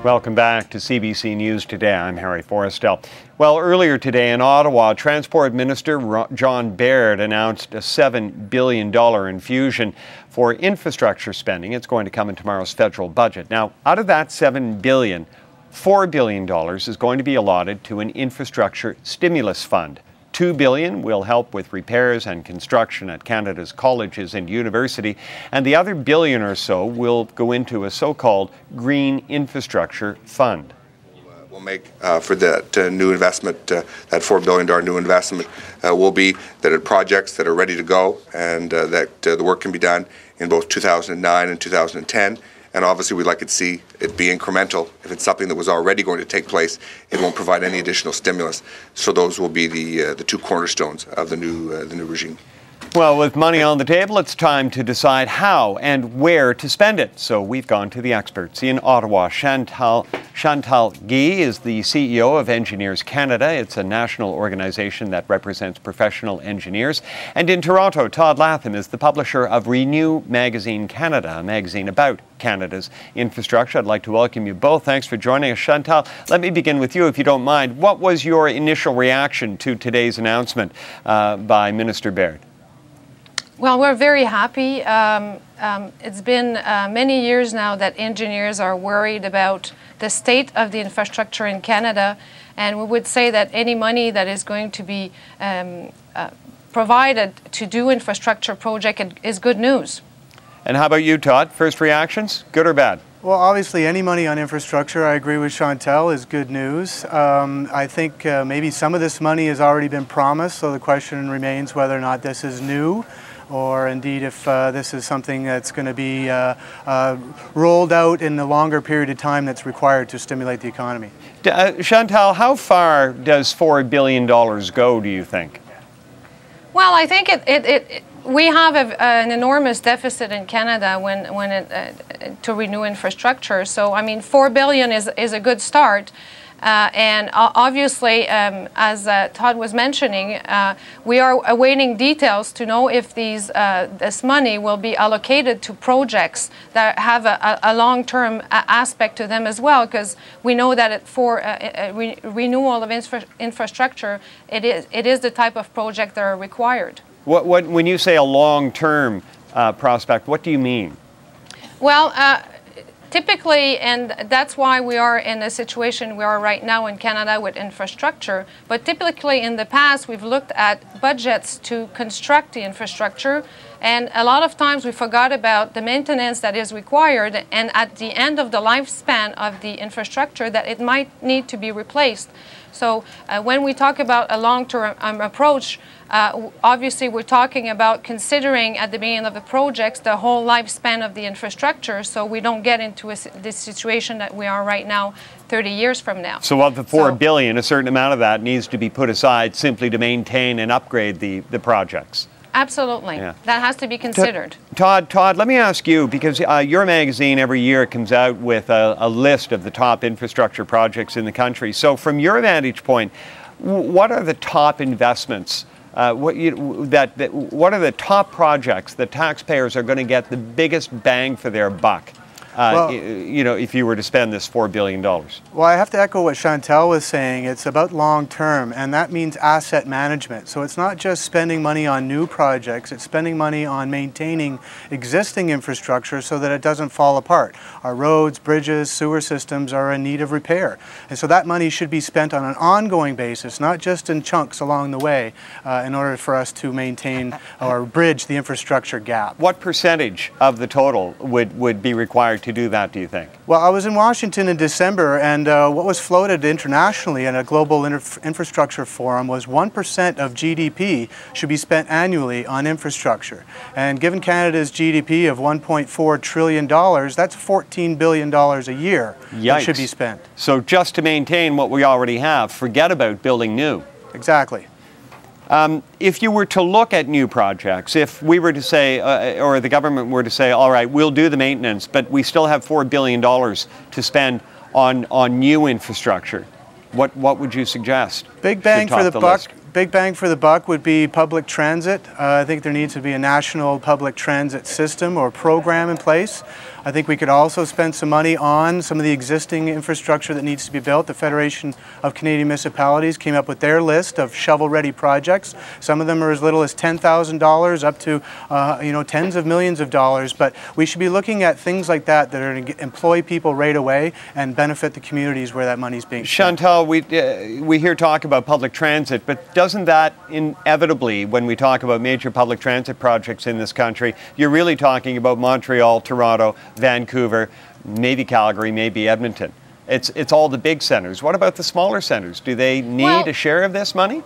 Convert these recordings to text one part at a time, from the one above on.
Welcome back to CBC News Today. I'm Harry Forestell. Well, earlier today in Ottawa, Transport Minister John Baird announced a $7 billion infusion for infrastructure spending. It's going to come in tomorrow's federal budget. Now, out of that $7 billion, $4 billion is going to be allotted to an infrastructure stimulus fund. $2 billion will help with repairs and construction at Canada's colleges and university, and the other billion or so will go into a so-called green infrastructure fund. We'll make for that new investment, that $4 billion new investment, will be that projects that are ready to go and that the work can be done in both 2009 and 2010. And obviously, we'd like to see it be incremental. If it's something that was already going to take place, it won't provide any additional stimulus. So those will be the two cornerstones of the new regime. Well, with money on the table, it's time to decide how and where to spend it. So we've gone to the experts. In Ottawa, Chantal Guay is the CEO of Engineers Canada. It's a national organization that represents professional engineers. And in Toronto, Todd Latham is the publisher of ReNew Magazine Canada, a magazine about Canada's infrastructure. I'd like to welcome you both. Thanks for joining us. Chantal, let me begin with you, if you don't mind. What was your initial reaction to today's announcement by Minister Baird? Well, we're very happy. It's been many years now that engineers are worried about the state of the infrastructure in Canada, and we would say that any money that is going to be provided to do infrastructure project is good news. And how about you, Todd? First reactions, good or bad? Well, obviously, any money on infrastructure, I agree with Chantal, is good news. I think maybe some of this money has already been promised, so the question remains whether or not this is new, or indeed if this is something that's going to be rolled out in the longer period of time that's required to stimulate the economy. Chantal, how far does $4 billion go, do you think? Well, I think we have an enormous deficit in Canada to renew infrastructure. So, I mean, $4 billion is a good start. And obviously, as Todd was mentioning, we are awaiting details to know if this money will be allocated to projects that have a long-term aspect to them as well, because we know that for renewal of infrastructure, it is the type of project that are required. When you say a long-term prospect, what do you mean? Well, typically, and that's why we are in the situation we are right now in Canada with infrastructure, but typically in the past we've looked at budgets to construct the infrastructure, and a lot of times we forgot about the maintenance that is required, and at the end of the lifespan of the infrastructure that it might need to be replaced. So when we talk about a long-term approach, obviously we're talking about considering at the beginning of the projects the whole lifespan of the infrastructure, so we don't get into this situation that we are right now 30 years from now. So of the $4 billion, a certain amount of that needs to be put aside simply to maintain and upgrade the projects. Absolutely. Yeah. That has to be considered. Todd, let me ask you, because your magazine every year comes out with a list of the top infrastructure projects in the country. So from your vantage point, what are the top investments? What are the top projects that taxpayers are going to get the biggest bang for their buck? If you were to spend this $4 billion? Well, I have to echo what Chantal was saying. It's about long term, and that means asset management. So it's not just spending money on new projects, it's spending money on maintaining existing infrastructure so that it doesn't fall apart. Our roads, bridges, sewer systems are in need of repair. And so that money should be spent on an ongoing basis, not just in chunks along the way, in order for us to maintain or bridge the infrastructure gap. What percentage of the total would be required to do that, do you think? Well, I was in Washington in December, and what was floated internationally in a global infrastructure forum was 1% of GDP should be spent annually on infrastructure. And given Canada's GDP of $1.4 trillion, that's $14 billion a year that should be spent. So just to maintain what we already have, forget about building new. Exactly. If you were to look at new projects, if we were to say, or the government were to say, all right, we'll do the maintenance, but we still have $4 billion to spend on new infrastructure, what would you suggest? Big bang for the buck. Big bang for the buck would be public transit. I think there needs to be a national public transit system or program in place. I think we could also spend some money on some of the existing infrastructure that needs to be built. The Federation of Canadian Municipalities came up with their list of shovel-ready projects. Some of them are as little as $10,000 up to tens of millions of dollars. But we should be looking at things like that that are going to employ people right away and benefit the communities where that money is being spent. Chantal, we hear talk about public transit, but doesn't that inevitably, when we talk about major public transit projects in this country, you're really talking about Montreal, Toronto, Vancouver, maybe Calgary, maybe Edmonton. It's all the big centers. What about the smaller centers? Do they need a share of this money?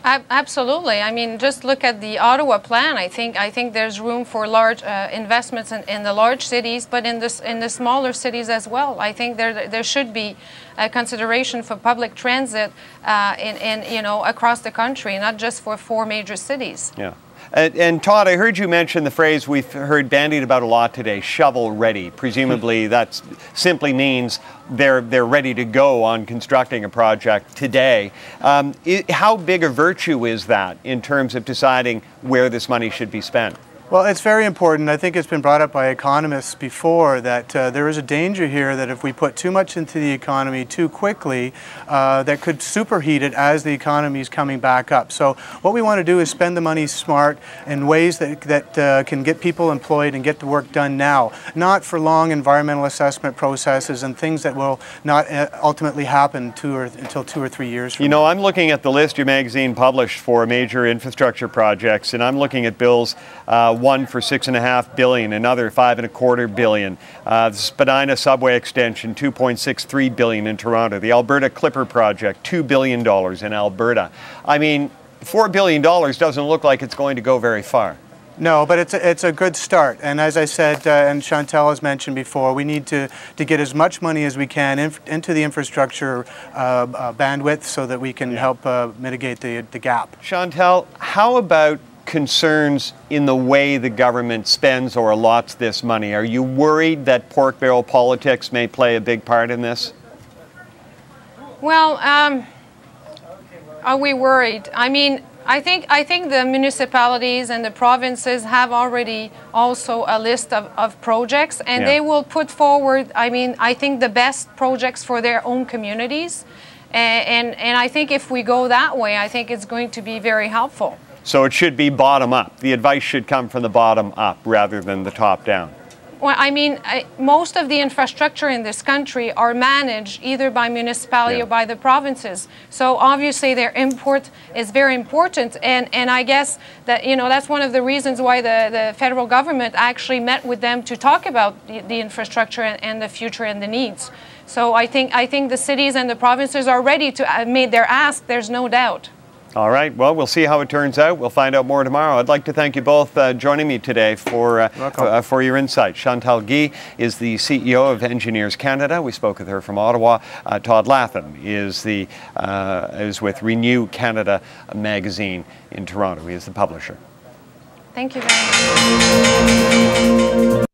Absolutely. I mean, just look at the Ottawa plan. I think there's room for large investments in the large cities, but in the smaller cities as well. I think there should be a consideration for public transit across the country, not just for 4 major cities. Yeah. And Todd, I heard you mention the phrase we've heard bandied about a lot today, shovel ready. Presumably that simply means they're ready to go on constructing a project today. How big a virtue is that in terms of deciding where this money should be spent? Well, it's very important. I think it's been brought up by economists before that there is a danger here that if we put too much into the economy too quickly, that could superheat it as the economy is coming back up. So what we want to do is spend the money smart in ways that can get people employed and get the work done now, not for long environmental assessment processes and things that will not ultimately happen until 2 or 3 years from now. I'm looking at the list your magazine published for major infrastructure projects, and I'm looking at bills. One for $6.5 billion, another $5.25 billion. The Spadina subway extension, $2.63 billion in Toronto. The Alberta Clipper project, $2 billion in Alberta. I mean, $4 billion doesn't look like it's going to go very far. No, but it's a good start. And as I said, and Chantal has mentioned before, we need to get as much money as we can into the infrastructure bandwidth so that we can help mitigate the gap. Chantal, how about concerns in the way the government spends or allots this money? Are you worried that pork barrel politics may play a big part in this? Well, are we worried? I mean, I think the municipalities and the provinces have already also a list of projects, and they will put forward, I think the best projects for their own communities. And I think if we go that way, I think it's going to be very helpful. So it should be bottom up. The advice should come from the bottom up rather than the top down. Well, I mean, most of the infrastructure in this country are managed either by municipality or by the provinces. So obviously their input is very important. And I guess that, that's one of the reasons why the federal government actually met with them to talk about the infrastructure and the future and the needs. So I think the cities and the provinces are ready to have made their ask, there's no doubt. All right. Well, we'll see how it turns out. We'll find out more tomorrow. I'd like to thank you both joining me today for your insight. Chantal Guay is the CEO of Engineers Canada. We spoke with her from Ottawa. Todd Latham is with ReNew Canada magazine in Toronto. He is the publisher. Thank you very much.